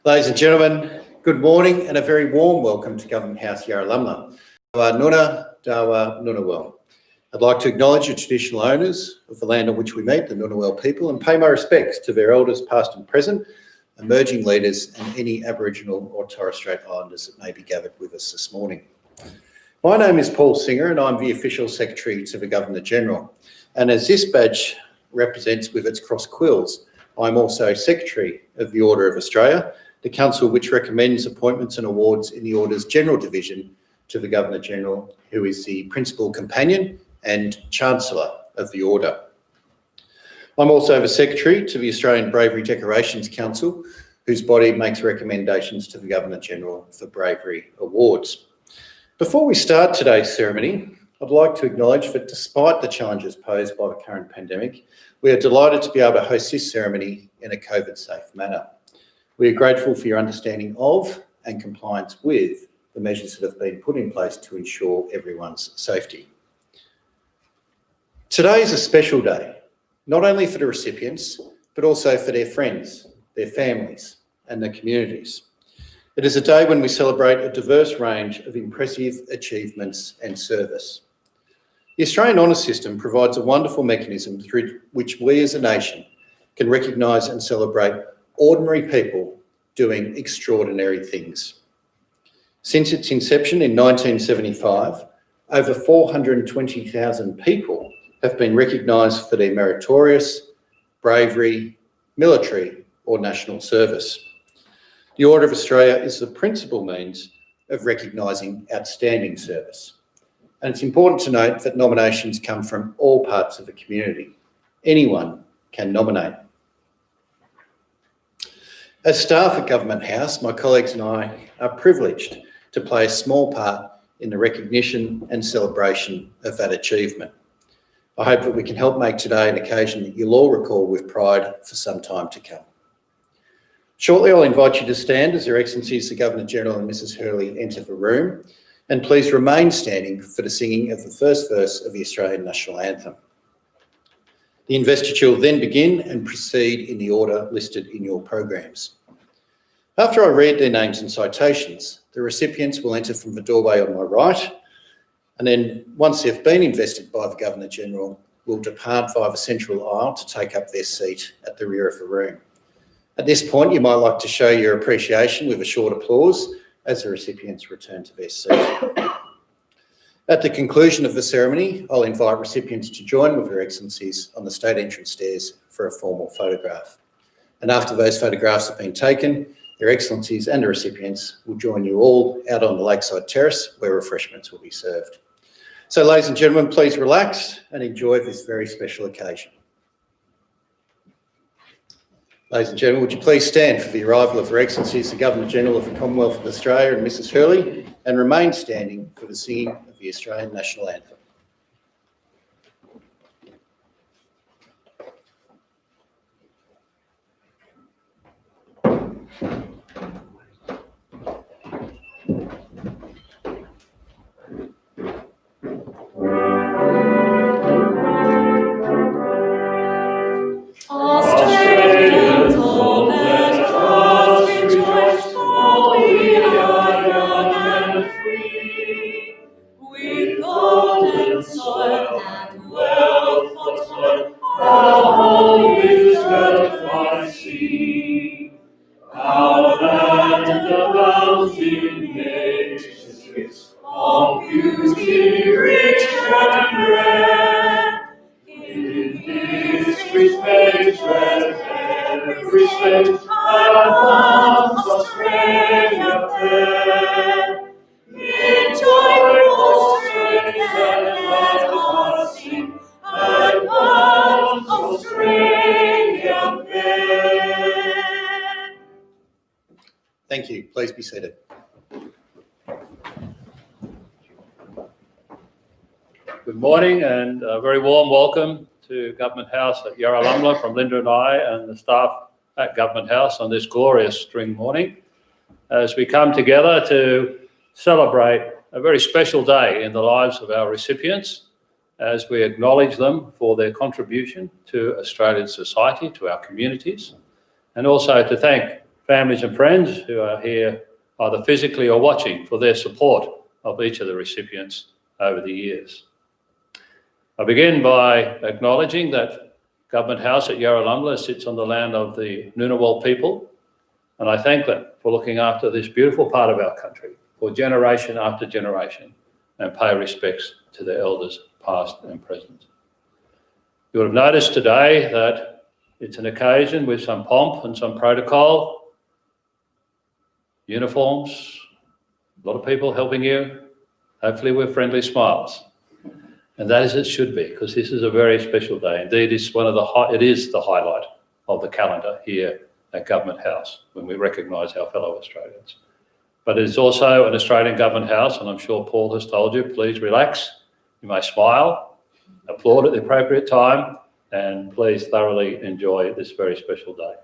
Ladies and gentlemen, good morning and a very warm welcome to Government House Yarralumla. Dawa Nuna, Dawa Nunawal. I'd like to acknowledge the traditional owners of the land on which we meet, the Nunawal people, and pay my respects to their elders past and present, emerging leaders and any Aboriginal or Torres Strait Islanders that may be gathered with us this morning. My name is Paul Singer and I'm the Official Secretary to the Governor-General. And as this badge represents with its cross quills, I'm also Secretary of the Order of Australia, the council which recommends appointments and awards in the Order's General Division to the Governor-General, who is the Principal Companion and Chancellor of the Order. I'm also the Secretary to the Australian Bravery Decorations Council, whose body makes recommendations to the Governor-General for Bravery Awards. Before we start today's ceremony, I'd like to acknowledge that despite the challenges posed by the current pandemic, we are delighted to be able to host this ceremony in a COVID-safe manner. We are grateful for your understanding of and compliance with the measures that have been put in place to ensure everyone's safety. Today is a special day, not only for the recipients, but also for their friends, their families, and their communities. It is a day when we celebrate a diverse range of impressive achievements and service. The Australian Honours System provides a wonderful mechanism through which we as a nation can recognise and celebrate ordinary people doing extraordinary things. Since its inception in 1975, over 420,000 people have been recognised for their meritorious, bravery, military or national service. The Order of Australia is the principal means of recognising outstanding service. And it's important to note that nominations come from all parts of the community. Anyone can nominate. As staff at Government House, my colleagues and I are privileged to play a small part in the recognition and celebration of that achievement. I hope that we can help make today an occasion that you'll all recall with pride for some time to come. Shortly, I'll invite you to stand as Her Excellencies the Governor-General and Mrs Hurley enter the room, and please remain standing for the singing of the first verse of the Australian National Anthem. The investiture will then begin and proceed in the order listed in your programs. After I read their names and citations, the recipients will enter from the doorway on my right, and then once they've been invested by the Governor-General, will depart via the central aisle to take up their seat at the rear of the room. At this point, you might like to show your appreciation with a short applause as the recipients return to their seat. At the conclusion of the ceremony, I'll invite recipients to join with Her Excellencies on the state entrance stairs for a formal photograph. And after those photographs have been taken, Their Excellencies and the recipients will join you all out on the lakeside terrace where refreshments will be served. So, ladies and gentlemen, please relax and enjoy this very special occasion. Ladies and gentlemen, would you please stand for the arrival of Her Excellencies the Governor-General of the Commonwealth of Australia and Mrs Hurley, and remain standing for the singing of the Australian National Anthem. Australians, all let us rejoice, for we are young and free. With golden soil and wealth for toil, our home is girt by sea. Our land abounds in nature's gifts, of beauty rich and rare. In history's page let every state advance Australia fair. In joyful strains then let us sing, advance Australia fair. Thank you. Please be seated. Good morning and a very warm welcome to Government House at Yarralumla from Linda and I and the staff at Government House on this glorious spring morning as we come together to celebrate a very special day in the lives of our recipients as we acknowledge them for their contribution to Australian society, to our communities, and also to thank families and friends who are here either physically or watching for their support of each of the recipients over the years. I begin by acknowledging that Government House at Yarralumla sits on the land of the Ngunnawal people, and I thank them for looking after this beautiful part of our country for generation after generation and pay respects to their elders past and present. You would have noticed today that it's an occasion with some pomp and some protocol, uniforms, a lot of people helping you, hopefully with friendly smiles. And that is as it should be, because this is a very special day. Indeed, it's it is the highlight of the calendar here at Government House when we recognise our fellow Australians. But it is also an Australian Government House, and I'm sure Paul has told you, please relax. You may smile, applaud at the appropriate time, and please thoroughly enjoy this very special day.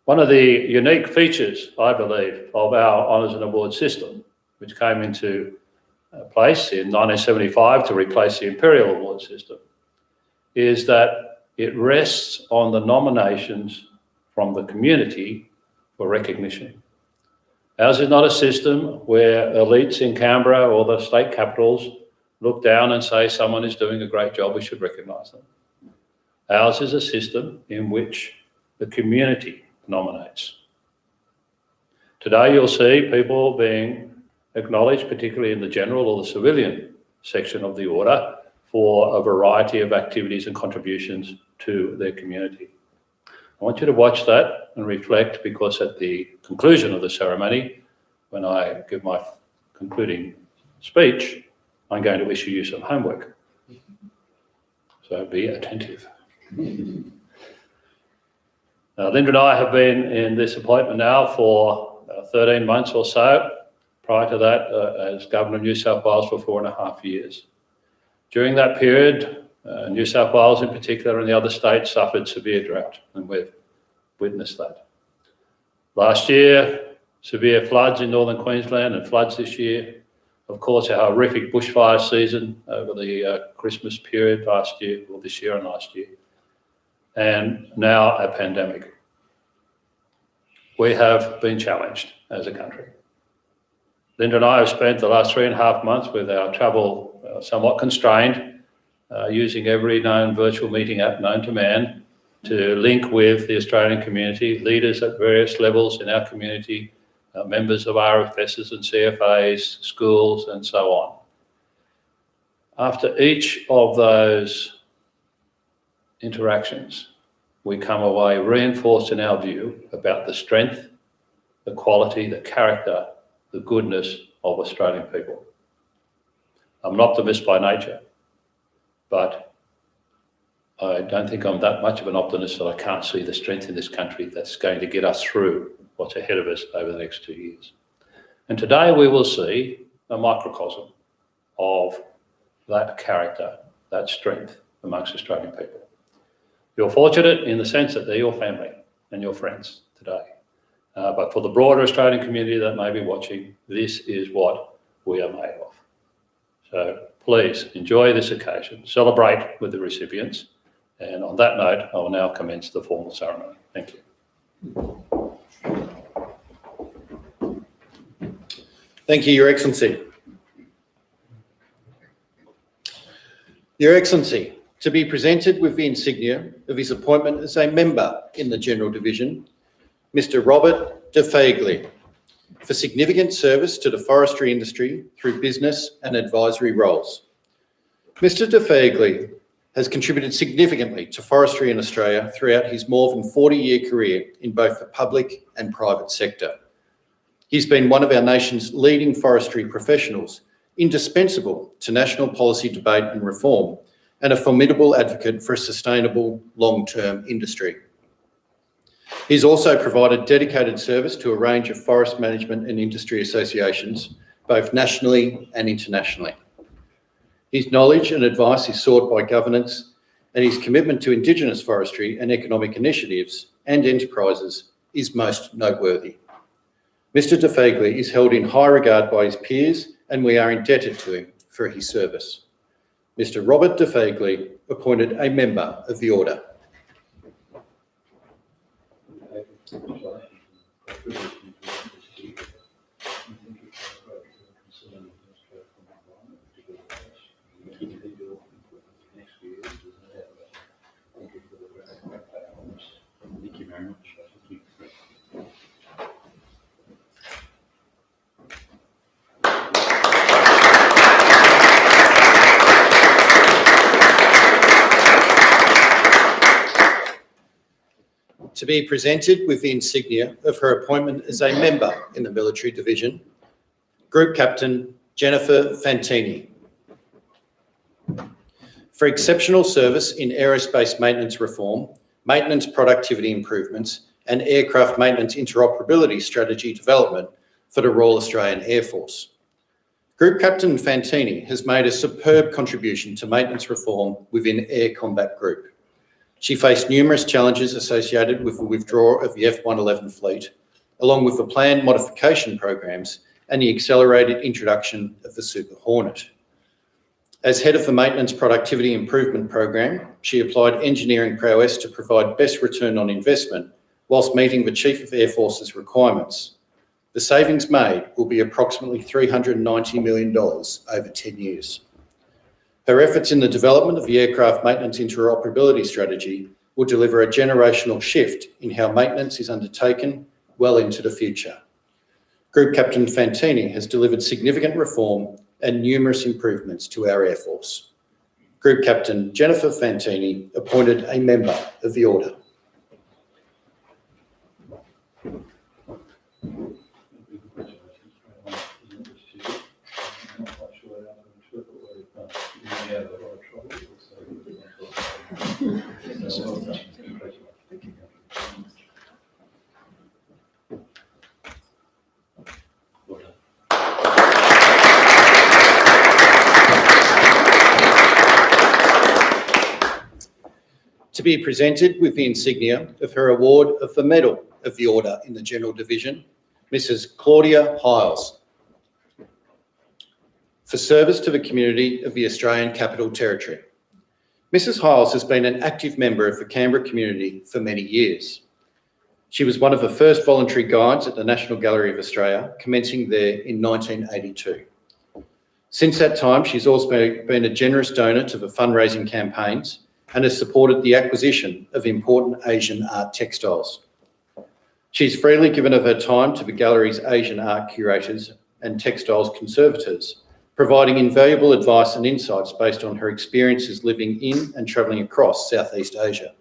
One of the unique features, I believe, of our honours and awards system, which came into place in 1975 to replace the Imperial Award system, is that it rests on the nominations from the community for recognition. Ours is not a system where elites in Canberra or the state capitals look down and say someone is doing a great job, we should recognise them. Ours is a system in which the community nominates. Today you'll see people being acknowledged, particularly in the general or the civilian section of the order, for a variety of activities and contributions to their community. I want you to watch that and reflect, because at the conclusion of the ceremony, when I give my concluding speech, I'm going to issue you some homework. So be attentive. Linda and I have been in this appointment now for 13 months or so. Prior to that, as Governor of New South Wales for 4.5 years. During that period, New South Wales in particular and the other states suffered severe drought, and we've witnessed that. Last year, severe floods in northern Queensland and floods this year. Of course, our horrific bushfire season over the Christmas period last year, or this year and last year. And now a pandemic. We have been challenged as a country. Linda and I have spent the last 3.5 months with our travel somewhat constrained, using every known virtual meeting app known to man to link with the Australian community, leaders at various levels in our community, members of RFSs and CFAs, schools, and so on. After each of those interactions, we come away reinforced in our view about the strength, the quality, the character, the goodness of Australian people. I'm an optimist by nature, but I don't think I'm that much of an optimist that I can't see the strength in this country that's going to get us through what's ahead of us over the next 2 years. And today we will see a microcosm of that character, that strength amongst Australian people. You're fortunate in the sense that they're your family and your friends today. But for the broader Australian community that may be watching, this is what we are made of. So please enjoy this occasion, celebrate with the recipients, and on that note, I will now commence the formal ceremony. Thank you. Thank you, Your Excellency. Your Excellency, to be presented with the insignia of his appointment as a member in the General Division, Mr. Robert De Faigley, for significant service to the forestry industry through business and advisory roles. Mr. De Faigley has contributed significantly to forestry in Australia throughout his more than 40-year career in both the public and private sector. He's been one of our nation's leading forestry professionals, indispensable to national policy debate and reform, and a formidable advocate for a sustainable long-term industry. He's also provided dedicated service to a range of forest management and industry associations, both nationally and internationally. His knowledge and advice is sought by governance, and his commitment to Indigenous forestry and economic initiatives and enterprises is most noteworthy. Mr. De Faigley is held in high regard by his peers, and we are indebted to him for his service. Mr. Robert De Faigley, appointed a member of the Order. Thank you very much. To be presented with the insignia of her appointment as a member in the Military Division, Group Captain Jennifer Fantini. For exceptional service in aerospace maintenance reform, maintenance productivity improvements, and aircraft maintenance interoperability strategy development for the Royal Australian Air Force. Group Captain Fantini has made a superb contribution to maintenance reform within Air Combat Group. She faced numerous challenges associated with the withdrawal of the F-111 fleet, along with the planned modification programs and the accelerated introduction of the Super Hornet. As head of the Maintenance Productivity Improvement Program, she applied engineering prowess to provide best return on investment whilst meeting the Chief of Air Force's requirements. The savings made will be approximately $390 million over 10 years. Her efforts in the development of the aircraft maintenance interoperability strategy will deliver a generational shift in how maintenance is undertaken well into the future. Group Captain Fantini has delivered significant reform and numerous improvements to our Air Force. Group Captain Jennifer Fantini appointed a member of the Order. To be presented with the insignia of her award of the Medal of the Order in the General Division, Mrs. Claudia Hiles. For service to the community of the Australian Capital Territory. Mrs. Hiles has been an active member of the Canberra community for many years. She was one of the first voluntary guides at the National Gallery of Australia, commencing there in 1982. Since that time, she's also been a generous donor to the fundraising campaigns and has supported the acquisition of important Asian art textiles. She's freely given of her time to the gallery's Asian art curators and textiles conservators, providing invaluable advice and insights based on her experiences living in and travelling across Southeast Asia.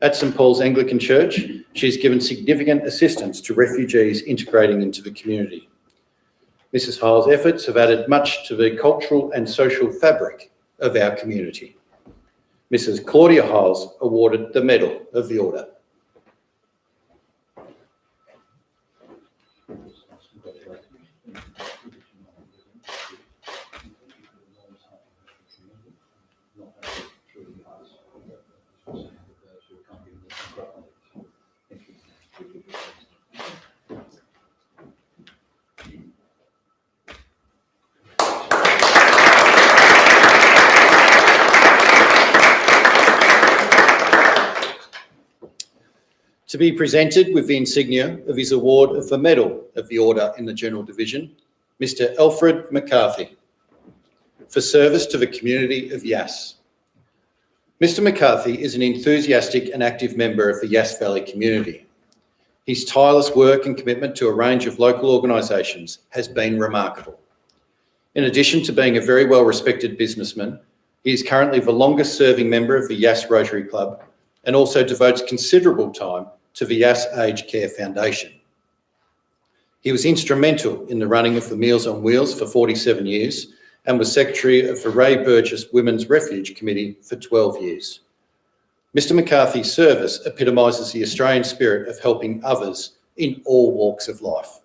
At St Paul's Anglican Church, she's given significant assistance to refugees integrating into the community. Mrs. Hiles' efforts have added much to the cultural and social fabric of our community. Mrs. Claudia Hiles awarded the Medal of the Order. To be presented with the insignia of his award of the Medal of the Order in the General Division, Mr. Alfred McCarthy, for service to the community of Yass. Mr. McCarthy is an enthusiastic and active member of the Yass Valley community. His tireless work and commitment to a range of local organisations has been remarkable. In addition to being a very well-respected businessman, he is currently the longest-serving member of the Yass Rotary Club and also devotes considerable time to the Yass Aged Care Foundation. He was instrumental in the running of the Meals on Wheels for 47 years and was Secretary of the Ray Burgess Women's Refuge Committee for 12 years. Mr. McCarthy's service epitomises the Australian spirit of helping others in all walks of life.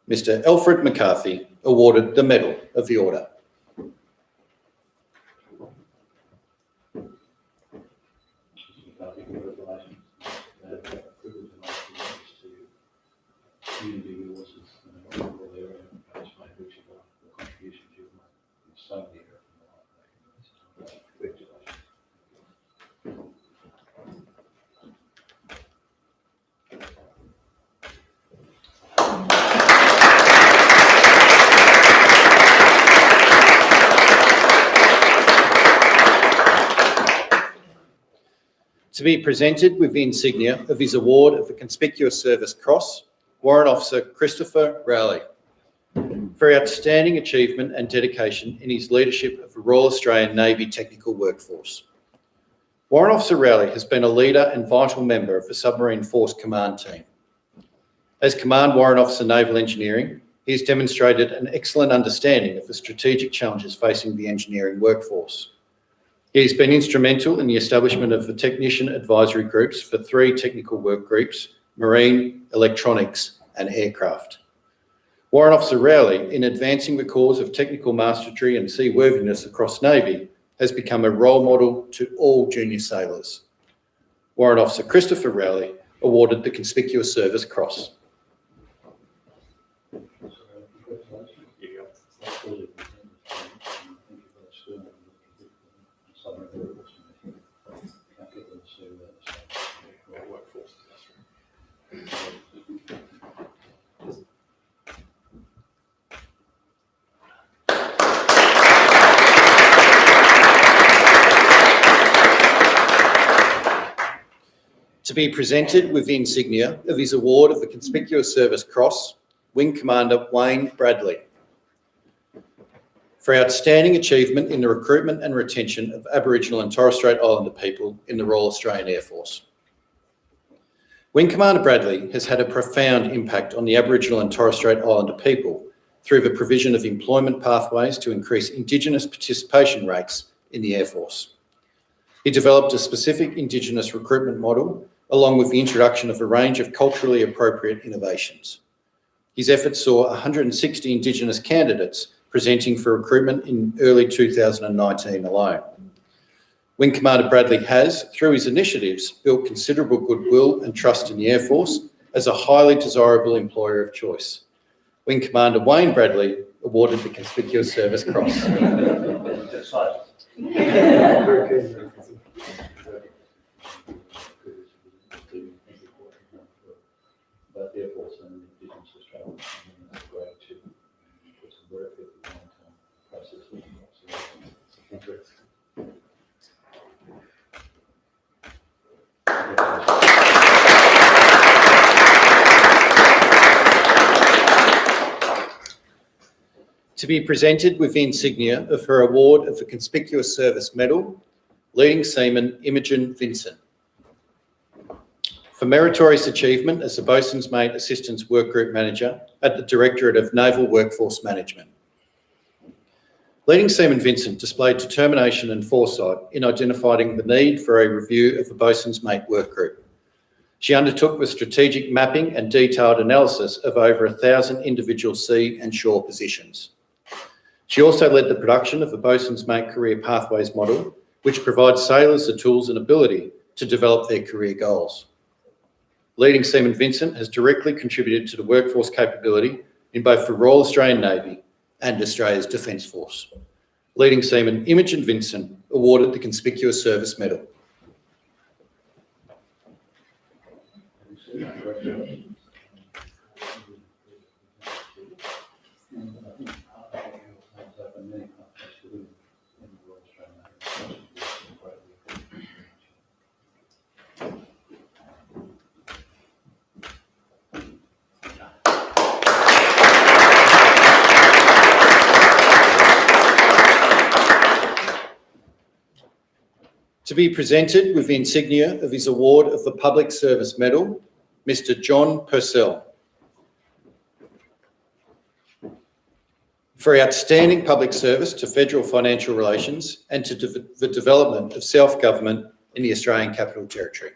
Mr. Alfred McCarthy awarded the Medal of the Order. To be presented with the insignia of his award of the Conspicuous Service Cross, Warrant Officer Christopher Rowley, for outstanding achievement and dedication in his leadership of the Royal Australian Navy technical workforce. Warrant Officer Rowley has been a leader and vital member of the Submarine Force Command Team. As Command Warrant Officer Naval Engineering, he has demonstrated an excellent understanding of the strategic challenges facing the engineering workforce. He has been instrumental in the establishment of the technician advisory groups for 3 technical work groups: marine, electronics and aircraft. Warrant Officer Rowley, in advancing the cause of technical mastery and seaworthiness across Navy, has become a role model to all junior sailors. Warrant Officer Christopher Rowley, awarded the Conspicuous Service Cross. To be presented with the insignia of his award of the Conspicuous Service Cross, Wing Commander Wayne Bradley, for outstanding achievement in the recruitment and retention of Aboriginal and Torres Strait Islander people in the Royal Australian Air Force. Wing Commander Bradley has had a profound impact on the Aboriginal and Torres Strait Islander people through the provision of employment pathways to increase Indigenous participation rates in the Air Force. He developed a specific Indigenous recruitment model, along with the introduction of a range of culturally appropriate innovations. His efforts saw 160 Indigenous candidates presenting for recruitment in early 2019 alone. Wing Commander Bradley has, through his initiatives, built considerable goodwill and trust in the Air Force as a highly desirable employer of choice. Wing Commander Wayne Bradley, awarded the Conspicuous Service Cross. Air Force and Indigenous Australians, that's great to put some work at the long-term process. To be presented with the insignia of her award of the Conspicuous Service Medal, Leading Seaman Imogen Vincent, for meritorious achievement as the Boatswain's Mate Assistance Workgroup Manager at the Directorate of Naval Workforce Management. Leading Seaman Vincent displayed determination and foresight in identifying the need for a review of the Boatswain's Mate Workgroup. She undertook the strategic mapping and detailed analysis of over 1,000 individual sea and shore positions. She also led the production of the Boatswain's Mate Career Pathways model, which provides sailors the tools and ability to develop their career goals. Leading Seaman Vincent has directly contributed to the workforce capability in both the Royal Australian Navy and Australia's Defence Force. Leading Seaman Imogen Vincent, awarded the Conspicuous Service Medal. To be presented with the insignia of his award of the Public Service Medal, Mr. John Purcell, for outstanding public service to federal financial relations and to the development of self-government in the Australian Capital Territory.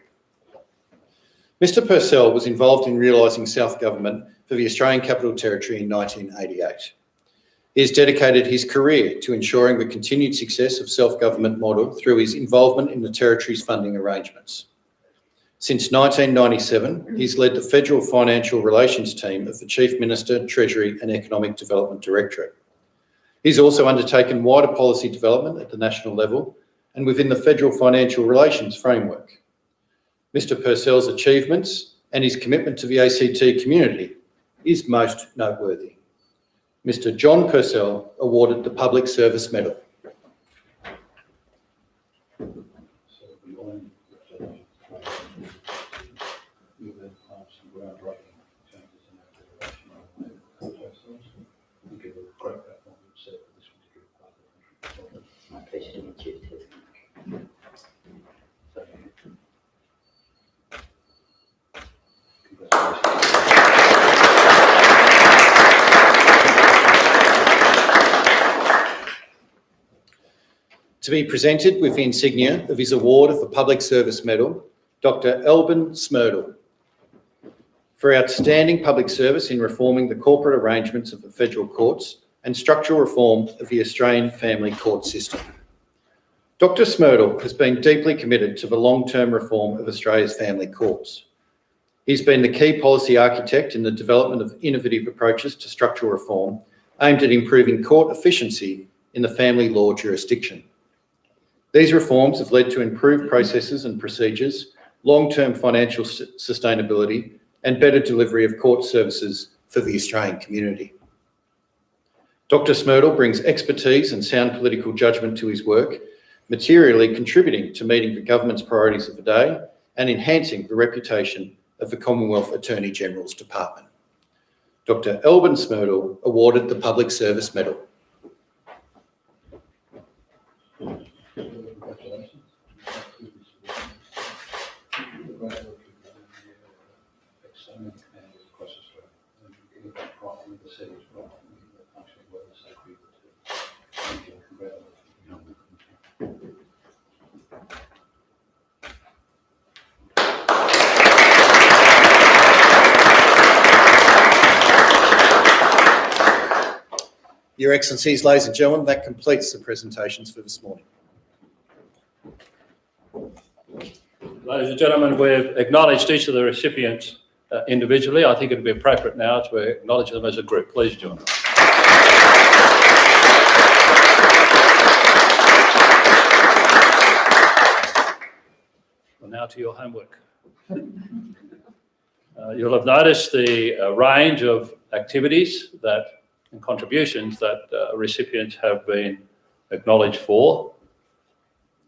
Mr. Purcell was involved in realising self-government for the Australian Capital Territory in 1988. He has dedicated his career to ensuring the continued success of self-government model through his involvement in the Territory's funding arrangements. Since 1997, he's led the Federal Financial Relations team of the Chief Minister, Treasury and Economic Development Directorate. He's also undertaken wider policy development at the national level and within the Federal Financial Relations framework. Mr. Purcell's achievements and his commitment to the ACT community is most noteworthy. Mr. John Purcell, awarded the Public Service Medal. To be presented with the insignia of his award of the Public Service Medal, Dr. Elben Smerdel, for outstanding public service in reforming the corporate arrangements of the federal courts and structural reform of the Australian family court system. Dr. Smerdel has been deeply committed to the long-term reform of Australia's family courts. He's been the key policy architect in the development of innovative approaches to structural reform aimed at improving court efficiency in the family law jurisdiction. These reforms have led to improved processes and procedures, long-term financial sustainability, and better delivery of court services for the Australian community. Dr. Smerdel brings expertise and sound political judgment to his work, materially contributing to meeting the government's priorities of the day and enhancing the reputation of the Commonwealth Attorney-General's Department. Dr. Elben Smerdel awarded the Public Service Medal. Your Excellencies, ladies and gentlemen, that completes the presentations for this morning. Ladies and gentlemen, we've acknowledged each of the recipients individually. I think it would be appropriate now to acknowledge them as a group. Please join us. Well, now to your homework. You'll have noticed the range of activities and contributions that recipients have been acknowledged for.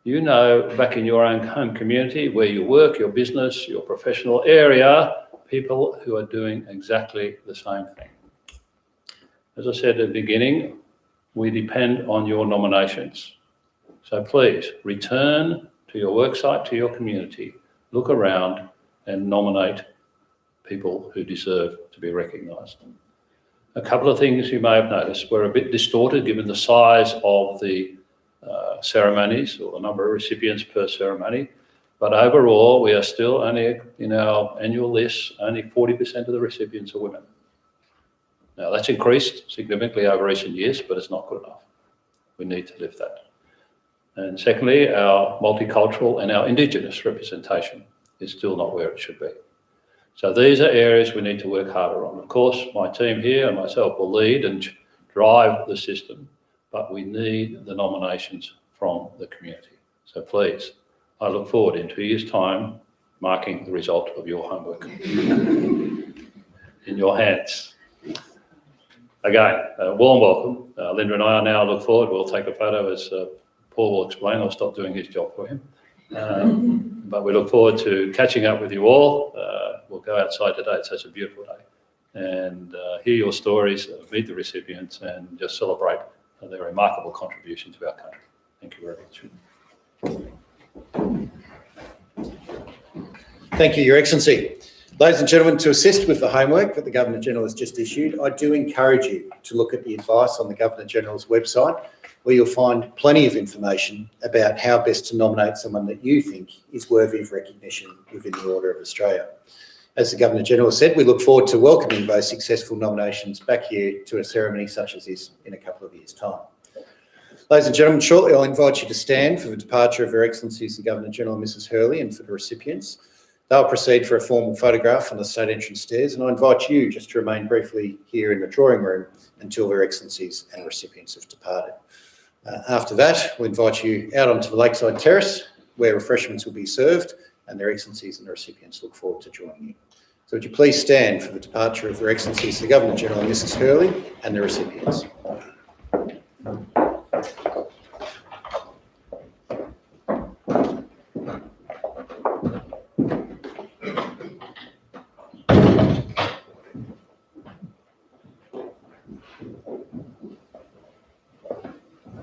You know, back in your own home community, where you work, your business, your professional area, people who are doing exactly the same thing. As I said at the beginning, we depend on your nominations. So please return to your worksite, to your community, look around and nominate people who deserve to be recognised. A couple of things you may have noticed. We're a bit distorted given the size of the ceremonies or the number of recipients per ceremony, but overall we are still only, in our annual list, only 40% of the recipients are women. Now that's increased significantly over recent years, but it's not good enough. We need to lift that. And secondly, our multicultural and our Indigenous representation is still not where it should be. So these are areas we need to work harder on. Of course, my team here and myself will lead and drive the system, but we need the nominations from the community. So please, I look forward in 2 years' time, marking the result of your homework in your hands. Again, warm welcome. Linda and I now look forward. We'll take a photo as Paul will explain. I'll stop doing his job for him. But we look forward to catching up with you all. We'll go outside today. It's such a beautiful day. And hear your stories, meet the recipients, and just celebrate their remarkable contribution to our country. Thank you very much. Thank you, Your Excellency. Ladies and gentlemen, to assist with the homework that the Governor-General has just issued, I do encourage you to look at the advice on the Governor-General's website, where you'll find plenty of information about how best to nominate someone that you think is worthy of recognition within the Order of Australia. As the Governor-General said, we look forward to welcoming those successful nominations back here to a ceremony such as this in a couple of years' time. Ladies and gentlemen, shortly I'll invite you to stand for the departure of Her Excellencies the Governor-General and Mrs Hurley, and for the recipients. They'll proceed for a formal photograph on the state entrance stairs, and I invite you just to remain briefly here in the drawing room until Her Excellencies and recipients have departed. After that, we'll invite you out onto the lakeside terrace where refreshments will be served, and Their Excellencies and the recipients look forward to joining you. So would you please stand for the departure of Her Excellencies the Governor-General and Mrs Hurley and the recipients.